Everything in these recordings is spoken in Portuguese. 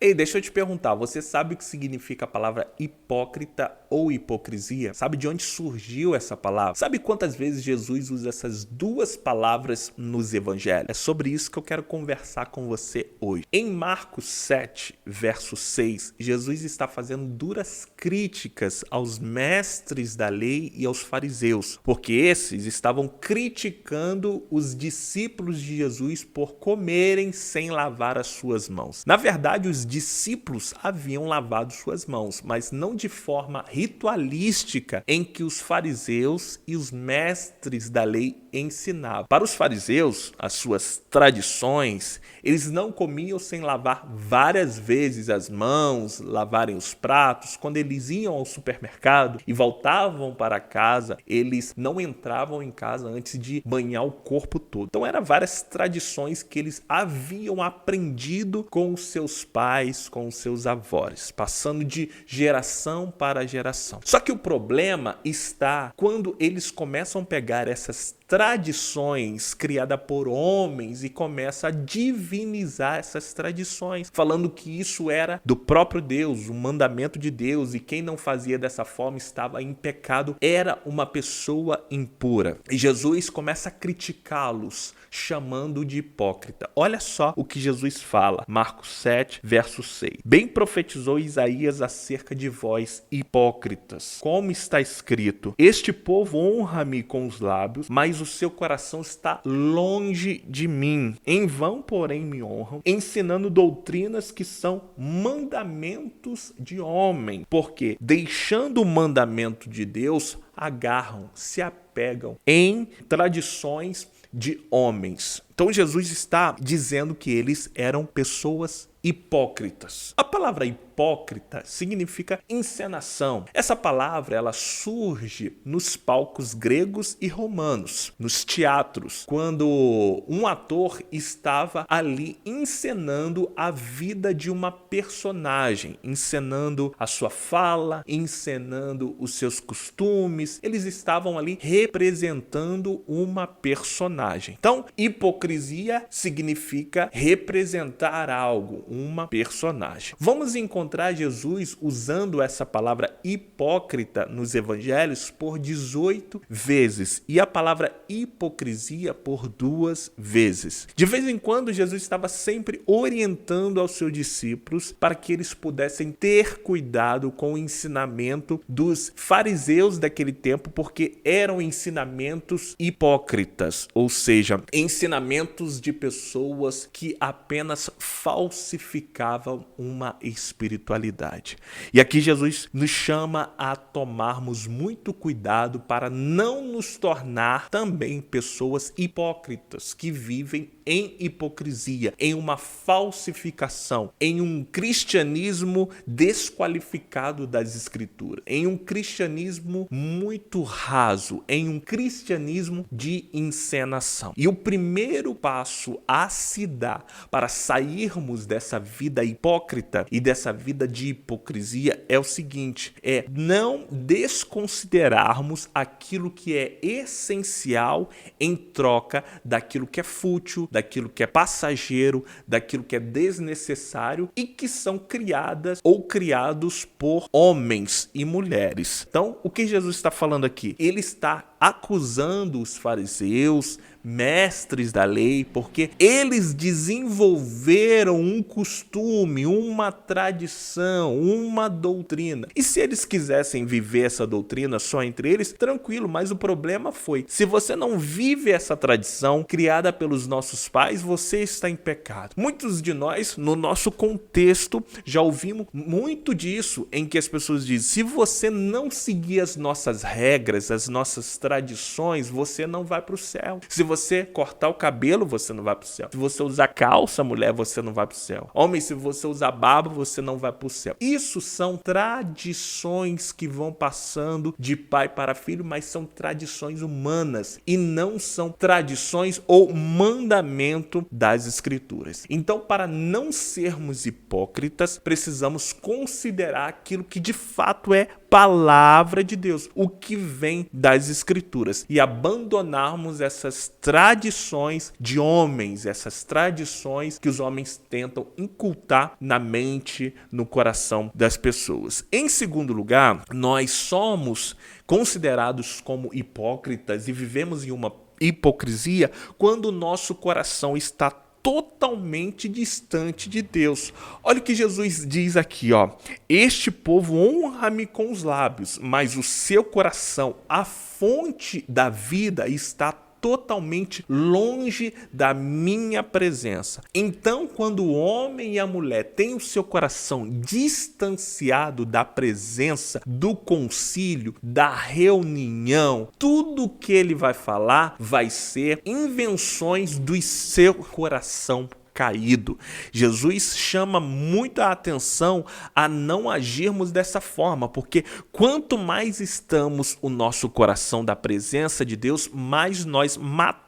Ei, deixa eu te perguntar, você sabe o que significa a palavra hipócrita ou hipocrisia? Sabe de onde surgiu essa palavra? Sabe quantas vezes Jesus usa essas duas palavras nos evangelhos? É sobre isso que eu quero conversar com você hoje. Em Marcos 7, verso 6, Jesus está fazendo duras críticas aos mestres da lei e aos fariseus, porque esses estavam criticando os discípulos de Jesus por comerem sem lavar as suas mãos. Na verdade, os discípulos haviam lavado suas mãos, mas não de forma ritualística em que os fariseus e os mestres da lei ensinavam. Para os fariseus, as suas tradições, eles não comiam sem lavar várias vezes as mãos, lavarem os pratos. Quando eles iam ao supermercado e voltavam para casa, eles não entravam em casa antes de banhar o corpo todo. Então eram várias tradições que eles haviam aprendido com os seus pais, com os seus avós, passando de geração para geração. Só que o problema está quando eles começam a pegar essas tradições criadas por homens e começa a divinizar essas tradições, falando que isso era do próprio Deus, um mandamento de Deus, e quem não fazia dessa forma estava em pecado, era uma pessoa impura. E Jesus começa a criticá-los, chamando de hipócrita. Olha só o que Jesus fala, Marcos 7, verso 6. Bem profetizou Isaías acerca de vós, hipócritas. Como está escrito, este povo honra-me com os lábios, mas o seu coração está longe de mim. Em vão, porém, me honram, ensinando doutrinas que são mandamentos de homem. Porque, deixando o mandamento de Deus, agarram, se apegam em tradições de homens. Então Jesus está dizendo que eles eram pessoas hipócritas. A palavra hipócrita significa encenação. Essa palavra ela surge nos palcos gregos e romanos, nos teatros, quando um ator estava ali encenando a vida de uma personagem, encenando a sua fala, encenando os seus costumes. Eles estavam ali representando uma personagem. Então, hipocrisia significa representar algo, uma personagem. Vamos encontrar Jesus usando essa palavra hipócrita nos evangelhos por 18 vezes e a palavra hipocrisia por 2 vezes. De vez em quando, Jesus estava sempre orientando aos seus discípulos para que eles pudessem ter cuidado com o ensinamento dos fariseus daquele tempo, porque eram ensinamentos hipócritas, ou seja, ensinamentos de pessoas que apenas falsificavam uma espiritualidade. E aqui Jesus nos chama a tomarmos muito cuidado para não nos tornar também pessoas hipócritas que vivem em hipocrisia, em uma falsificação, em um cristianismo desqualificado das escrituras, em um cristianismo muito raso, em um cristianismo de encenação. E o primeiro passo a se dar para sairmos dessa vida hipócrita e dessa vida de hipocrisia é o seguinte, é não desconsiderarmos aquilo que é essencial em troca daquilo que é fútil, daquilo que é passageiro, daquilo que é desnecessário e que são criadas ou criados por homens e mulheres. Então, o que Jesus está falando aqui? Ele está acusando os fariseus, mestres da lei, porque eles desenvolveram um costume, uma tradição, uma doutrina. E se eles quisessem viver essa doutrina só entre eles, tranquilo, mas o problema foi, se você não vive essa tradição criada pelos nossos pais, você está em pecado. Muitos de nós, no nosso contexto, já ouvimos muito disso, em que as pessoas dizem, se você não seguir as nossas regras, as nossas tradições, você não vai para o céu. Se você cortar o cabelo, você não vai para o céu. Se você usar calça, mulher, você não vai para o céu. Homem, se você usar barba, você não vai para o céu. Isso são tradições que vão passando de pai para filho, mas são tradições humanas e não são tradições ou mandamento das escrituras. Então, para não sermos hipócritas, precisamos considerar aquilo que de fato é palavra de Deus, o que vem das Escrituras, e abandonarmos essas tradições de homens, essas tradições que os homens tentam incultar na mente, no coração das pessoas. Em segundo lugar, nós somos considerados como hipócritas e vivemos em uma hipocrisia quando o nosso coração está totalmente distante de Deus. Olha o que Jesus diz aqui, ó. Este povo honra-me com os lábios, mas o seu coração, a fonte da vida, está totalmente longe da minha presença. Então, quando o homem e a mulher têm o seu coração distanciado da presença, do concílio, da reunião, tudo que ele vai falar vai ser invenções do seu coração caído. Jesus chama muito a atenção a não agirmos dessa forma, porque quanto mais estamos o nosso coração da presença de Deus, mais nós matamos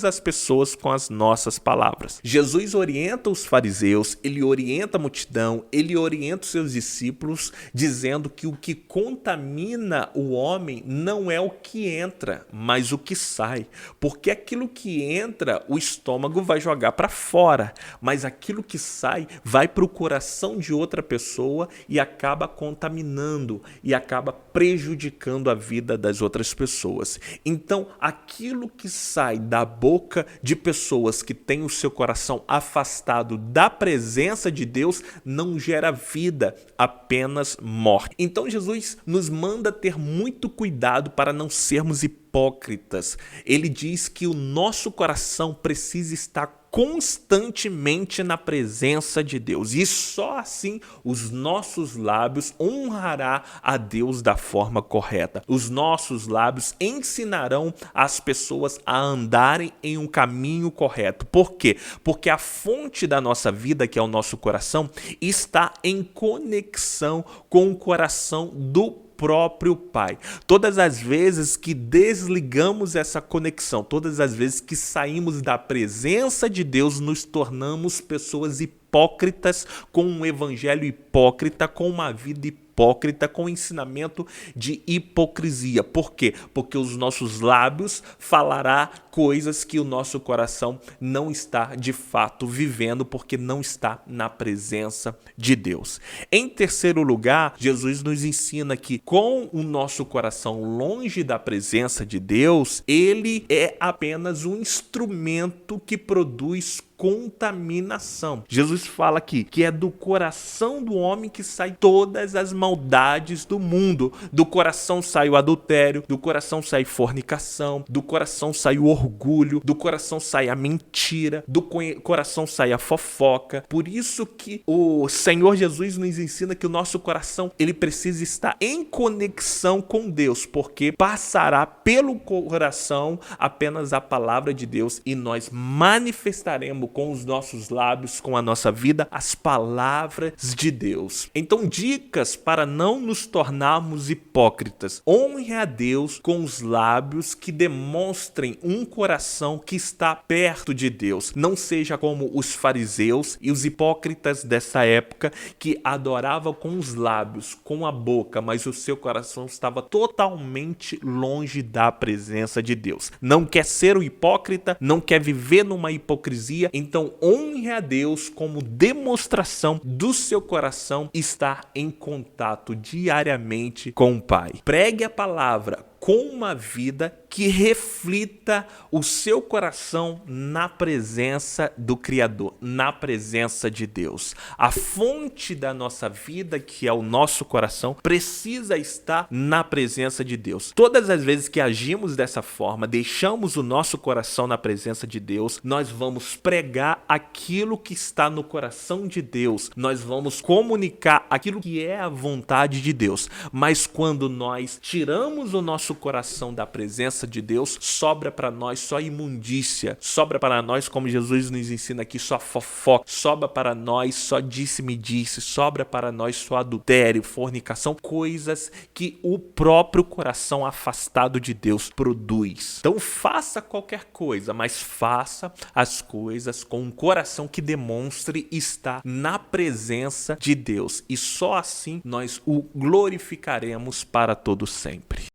as pessoas com as nossas palavras. Jesus orienta os fariseus, ele orienta a multidão, ele orienta os seus discípulos, dizendo que o que contamina o homem não é o que entra, mas o que sai. Porque aquilo que entra, o estômago vai jogar para fora, mas aquilo que sai vai para o coração de outra pessoa e acaba contaminando e acaba prejudicando a vida das outras pessoas. Então, aquilo que sai da boca de pessoas que têm o seu coração afastado da presença de Deus não gera vida, apenas morte. Então Jesus nos manda ter muito cuidado para não sermos hipócritas. Ele diz que o nosso coração precisa estar constantemente na presença de Deus, e só assim os nossos lábios honrará a Deus da forma correta. Os nossos lábios ensinarão as pessoas a andarem em um caminho correto. Por quê? Porque a fonte da nossa vida, que é o nosso coração, está em conexão com o coração do próprio Pai. Todas as vezes que desligamos essa conexão, todas as vezes que saímos da presença de Deus, nos tornamos pessoas hipócritas, com um evangelho hipócrita, com uma vida hipócrita, com ensinamento de hipocrisia. Por quê? Porque os nossos lábios falará coisas que o nosso coração não está de fato vivendo, porque não está na presença de Deus. Em terceiro lugar, Jesus nos ensina que com o nosso coração longe da presença de Deus, ele é apenas um instrumento que produz contaminação. Jesus fala aqui que é do coração do homem que sai todas as maldades do mundo. Do coração sai o adultério, do coração sai fornicação, do coração sai o orgulho, do coração sai a mentira, do coração sai a fofoca. Por isso que o Senhor Jesus nos ensina que o nosso coração, ele precisa estar em conexão com Deus, porque passará pelo coração apenas a palavra de Deus e nós manifestaremos com os nossos lábios, com a nossa vida, as palavras de Deus. Então, dicas para não nos tornarmos hipócritas. Honre a Deus com os lábios que demonstrem um coração que está perto de Deus. Não seja como os fariseus e os hipócritas dessa época que adoravam com os lábios, com a boca, mas o seu coração estava totalmente longe da presença de Deus. Não quer ser o hipócrita, não quer viver numa hipocrisia, então honre a Deus como demonstração do seu coração estar em contato diariamente com o Pai. Pregue a palavra com uma vida que reflita o seu coração na presença do Criador, na presença de Deus. A fonte da nossa vida, que é o nosso coração, precisa estar na presença de Deus. Todas as vezes que agimos dessa forma, deixamos o nosso coração na presença de Deus, nós vamos pregar aquilo que está no coração de Deus, nós vamos comunicar aquilo que é a vontade de Deus. Mas quando nós tiramos o nosso coração da presença de Deus, sobra para nós só imundícia, sobra para nós, como Jesus nos ensina aqui, só fofoca, sobra para nós só disse-me-disse, sobra para nós só adultério, fornicação, coisas que o próprio coração afastado de Deus produz. Então faça qualquer coisa, mas faça as coisas com um coração que demonstre estar na presença de Deus, e só assim nós o glorificaremos para todo sempre.